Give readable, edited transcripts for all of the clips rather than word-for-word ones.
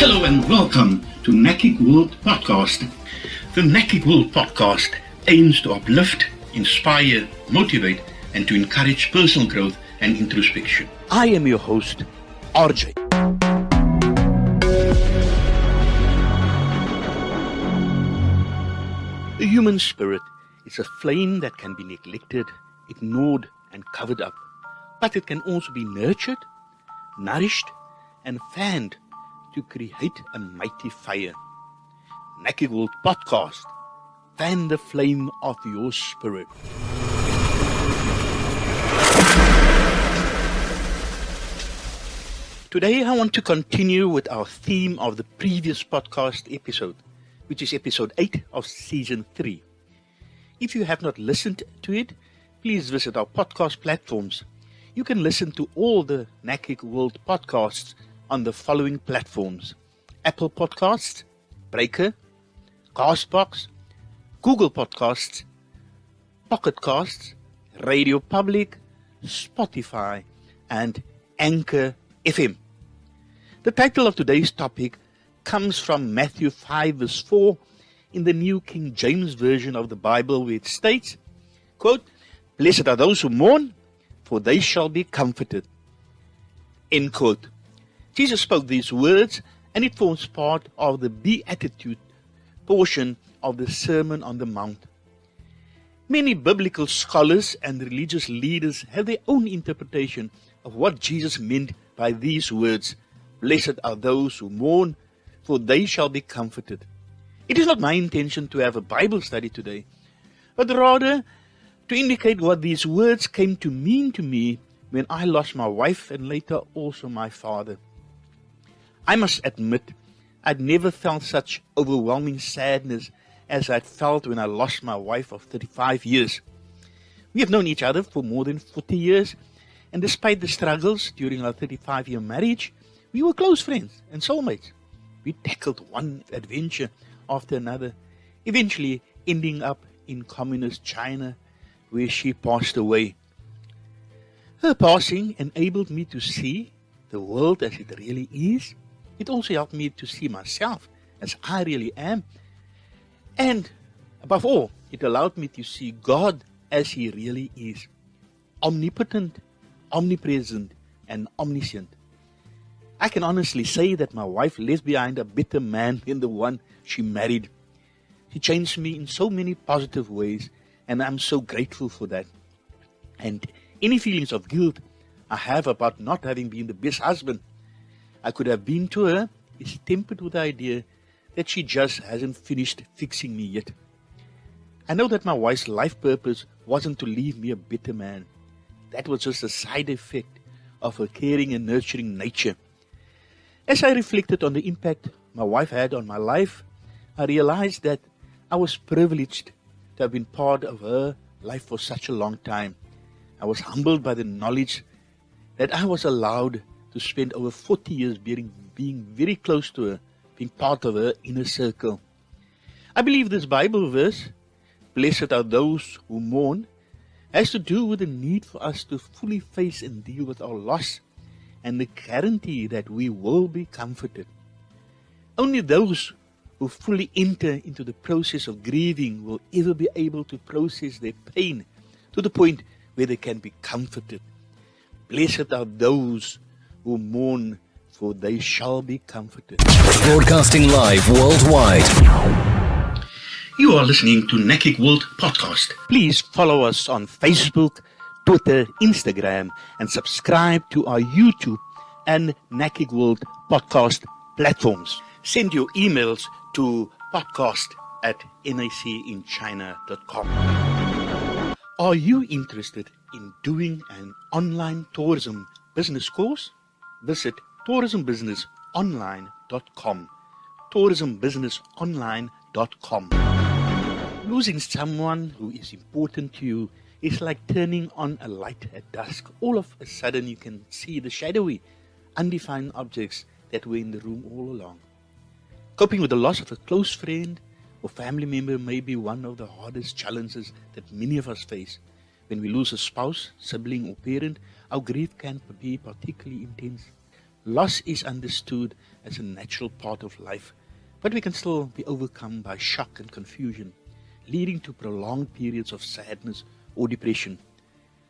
Hello and welcome to Nakik World Podcast. The Nakik World Podcast aims to uplift, inspire, motivate, and to encourage personal growth and introspection. I am your host, RJ. The human spirit is a flame that can be neglected, ignored, and covered up, but it can also be nurtured, nourished, and fanned to create a mighty fire. Nakik World Podcast, fan the flame of your spirit. Today I want to continue with our theme of the previous podcast episode, which is episode 8 of season 3. If you have not listened to it, please visit our podcast platforms. You can listen to all the Nakik World podcasts on the following platforms: Apple Podcasts, Breaker, Castbox, Google Podcasts, Pocket Casts, Radio Public, Spotify, and Anchor FM. The title of today's topic comes from Matthew 5 verse 4 in the New King James Version of the Bible, where it states, quote, "Blessed are those who mourn, for they shall be comforted." End quote. Jesus spoke these words, and it forms part of the Beatitude portion of the Sermon on the Mount. Many biblical scholars and religious leaders have their own interpretation of what Jesus meant by these words, "Blessed are those who mourn, for they shall be comforted." It is not my intention to have a Bible study today, but rather to indicate what these words came to mean to me when I lost my wife and later also my father. I must admit, I'd never felt such overwhelming sadness as I'd felt when I lost my wife of 35 years. We have known each other for more than 40 years, and despite the struggles during our 35-year marriage, we were close friends and soulmates. We tackled one adventure after another, eventually ending up in communist China, where she passed away. Her passing enabled me to see the world as it really is. It also helped me to see myself as I really am. And above all, it allowed me to see God as He really is. Omnipotent, omnipresent, and omniscient. I can honestly say that my wife left behind a better man than the one she married. She changed me in so many positive ways, and I'm so grateful for that. And any feelings of guilt I have about not having been the best husband I could have been to her is tempered with the idea that she just hasn't finished fixing me yet. I know that my wife's life purpose wasn't to leave me a better man. That was just a side effect of her caring and nurturing nature. As I reflected on the impact my wife had on my life, I realized that I was privileged to have been part of her life for such a long time. I was humbled by the knowledge that I was allowed to spend over 40 years being very close to her, being part of her inner circle. I believe this Bible verse, "Blessed are those who mourn," has to do with the need for us to fully face and deal with our loss and the guarantee that we will be comforted. Only those who fully enter into the process of grieving will ever be able to process their pain to the point where they can be comforted. Blessed are those who mourn, for they shall be comforted. Broadcasting live worldwide. You are listening to Nakik World Podcast. Please follow us on Facebook, Twitter, Instagram, and subscribe to our YouTube and Nakik World Podcast platforms. Send your emails to podcast@nacinchina.com. Are you interested in doing an online tourism business course? Visit tourismbusinessonline.com. tourismbusinessonline.com. Losing someone who is important to you is like turning on a light at dusk. All of a sudden you can see the shadowy, undefined objects that were in the room all along. Coping with the loss of a close friend or family member may be one of the hardest challenges that many of us face. When we lose a spouse, sibling, or parent, our grief can be particularly intense. Loss is understood as a natural part of life, but we can still be overcome by shock and confusion, leading to prolonged periods of sadness or depression.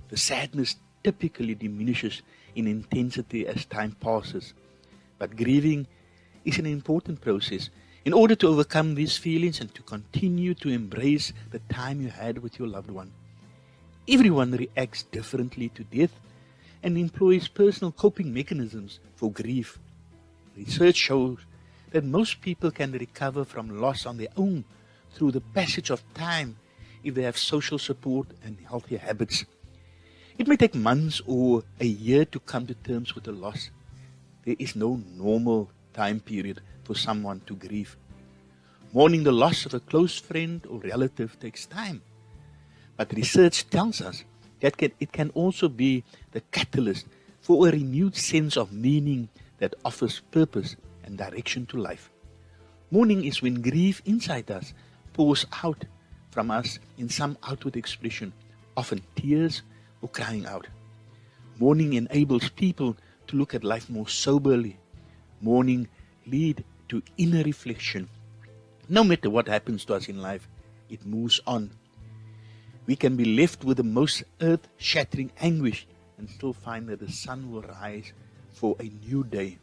The sadness typically diminishes in intensity as time passes, but grieving is an important process in order to overcome these feelings and to continue to embrace the time you had with your loved one. Everyone reacts differently to death and employs personal coping mechanisms for grief. Research shows that most people can recover from loss on their own through the passage of time if they have social support and healthy habits. It may take months or a year to come to terms with a loss. There is no normal time period for someone to grieve. Mourning the loss of a close friend or relative takes time. But research tells us that it can also be the catalyst for a renewed sense of meaning that offers purpose and direction to life. Mourning is when grief inside us pours out from us in some outward expression, often tears or crying out. Mourning enables people to look at life more soberly. Mourning leads to inner reflection. No matter what happens to us in life, it moves on. We can be left with the most earth-shattering anguish and still find that the sun will rise for a new day.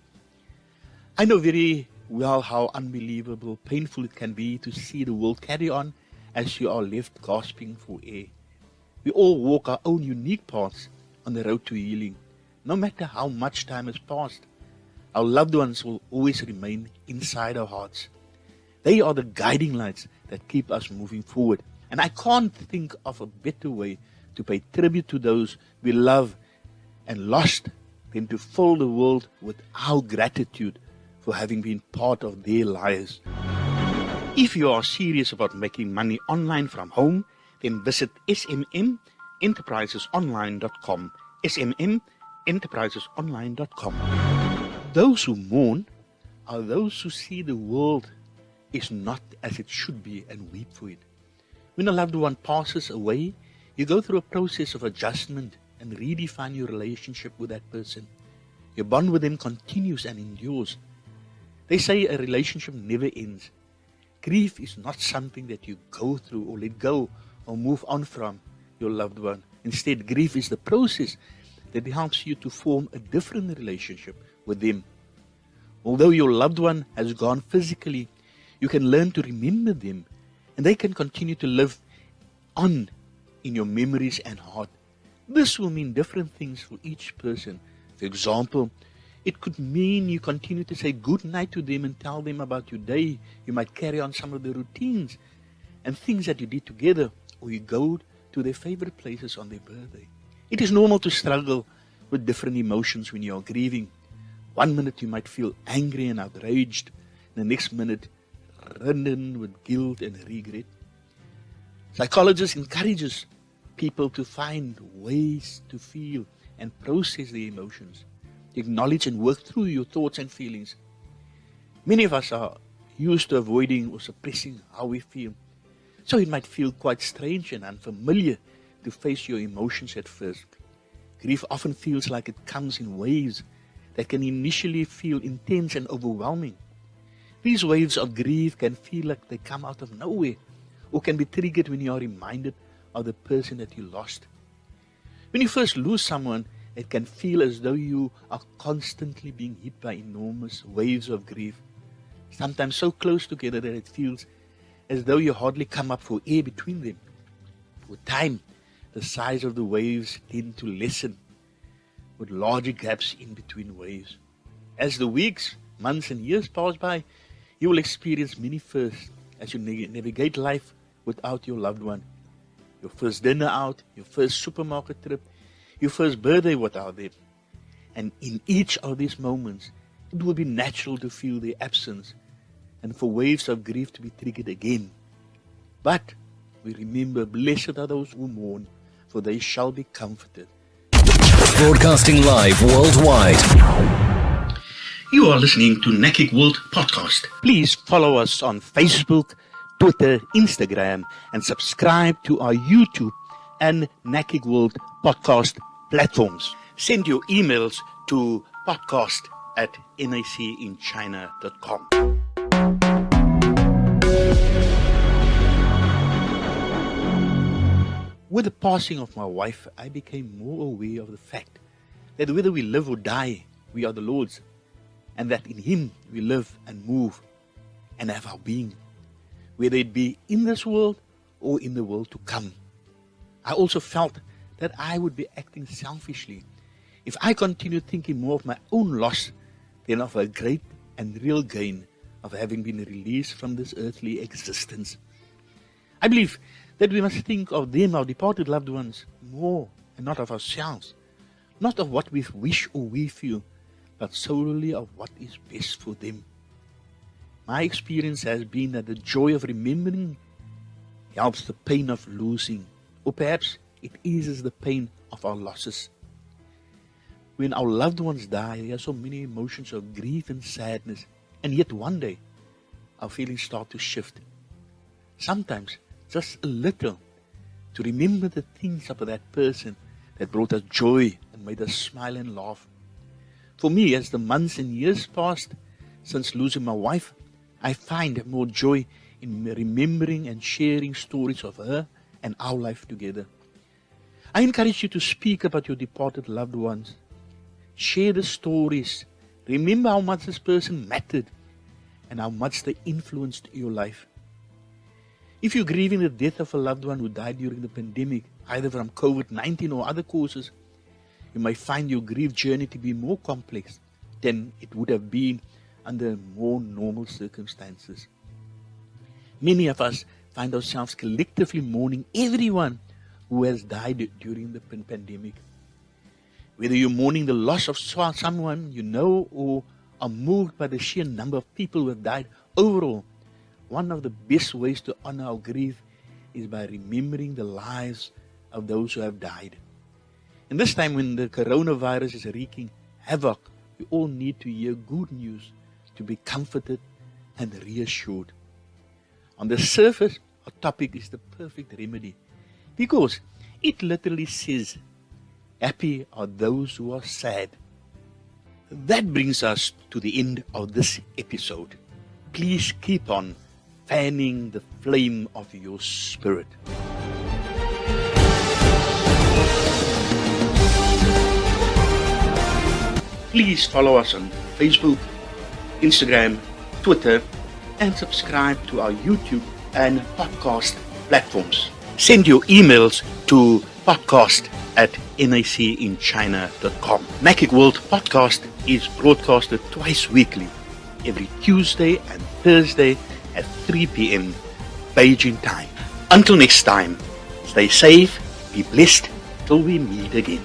I know very well how unbelievable, painful it can be to see the world carry on as you are left gasping for air. We all walk our own unique paths on the road to healing. No matter how much time has passed, our loved ones will always remain inside our hearts. They are the guiding lights that keep us moving forward. And I can't think of a better way to pay tribute to those we love and lost than to fill the world with our gratitude for having been part of their lives. If you are serious about making money online from home, then visit smmenterprisesonline.com. smmenterprisesonline.com. Those who mourn are those who see the world is not as it should be and weep for it. When a loved one passes away, you go through a process of adjustment and redefine your relationship with that person. Your bond with them continues and endures. They say a relationship never ends. Grief is not something that you go through or let go or move on from your loved one. Instead, grief is the process that helps you to form a different relationship with them. Although your loved one has gone physically, you can learn to remember them, and they can continue to live on in your memories and heart. This will mean different things for each person. For example, it could mean you continue to say good night to them and tell them about your day. You might carry on some of the routines and things that you did together, or you go to their favorite places on their birthday. It is normal to struggle with different emotions when you are grieving. One minute you might feel angry and outraged, the next minute ridden with guilt and regret. Psychologists encourages people to find ways to feel and process their emotions, to acknowledge and work through your thoughts and feelings. Many of us are used to avoiding or suppressing how we feel, so it might feel quite strange and unfamiliar to face your emotions at first. Grief often feels like it comes in waves that can initially feel intense and overwhelming. These waves of grief can feel like they come out of nowhere, or can be triggered when you are reminded of the person that you lost. When you first lose someone, it can feel as though you are constantly being hit by enormous waves of grief, sometimes so close together that it feels as though you hardly come up for air between them. With time, the size of the waves tend to lessen, with larger gaps in between waves. As the weeks, months and years pass by, you will experience many firsts as you navigate life without your loved one. Your first dinner out, your first supermarket trip, your first birthday without them. And in each of these moments, it will be natural to feel their absence and for waves of grief to be triggered again. But we remember, blessed are those who mourn, for they shall be comforted. Broadcasting live worldwide. You are listening to Nakik World Podcast. Please follow us on Facebook, Twitter, Instagram, and subscribe to our YouTube and Nakik World Podcast platforms. Send your emails to podcast at nacinchina.com. With the passing of my wife, I became more aware of the fact that whether we live or die, we are the Lord's, and that in Him we live and move and have our being, whether it be in this world or in the world to come. I also felt that I would be acting selfishly if I continued thinking more of my own loss than of a great and real gain of having been released from this earthly existence. I believe that we must think of them, our departed loved ones, more and not of ourselves, not of what we wish or we feel, but solely of what is best for them. My experience has been that the joy of remembering helps the pain of losing, or perhaps it eases the pain of our losses. When our loved ones die, there are so many emotions of grief and sadness, and yet one day our feelings start to shift. Sometimes just a little, to remember the things of that person that brought us joy and made us smile and laugh. For me, as the months and years passed since losing my wife, I find more joy in remembering and sharing stories of her and our life together. I encourage you to speak about your departed loved ones. Share the stories. Remember how much this person mattered and how much they influenced your life. If you're grieving the death of a loved one who died during the pandemic, either from COVID-19 or other causes, you may find your grief journey to be more complex than it would have been under more normal circumstances. Many of us find ourselves collectively mourning everyone who has died during the pandemic. Whether you're mourning the loss of someone you know or are moved by the sheer number of people who have died overall, one of the best ways to honor our grief is by remembering the lives of those who have died. And this time when the coronavirus is wreaking havoc, we all need to hear good news to be comforted and reassured. On the surface, our topic is the perfect remedy because it literally says, happy are those who are sad. That brings us to the end of this episode. Please keep on fanning the flame of your spirit. Please follow us on Facebook, Instagram, Twitter, and subscribe to our YouTube and podcast platforms. Send your emails to podcast@nacinchina.com. Magic World Podcast is broadcasted twice weekly, every Tuesday and Thursday at 3 p.m. Beijing time. Until next time, stay safe, be blessed, till we meet again.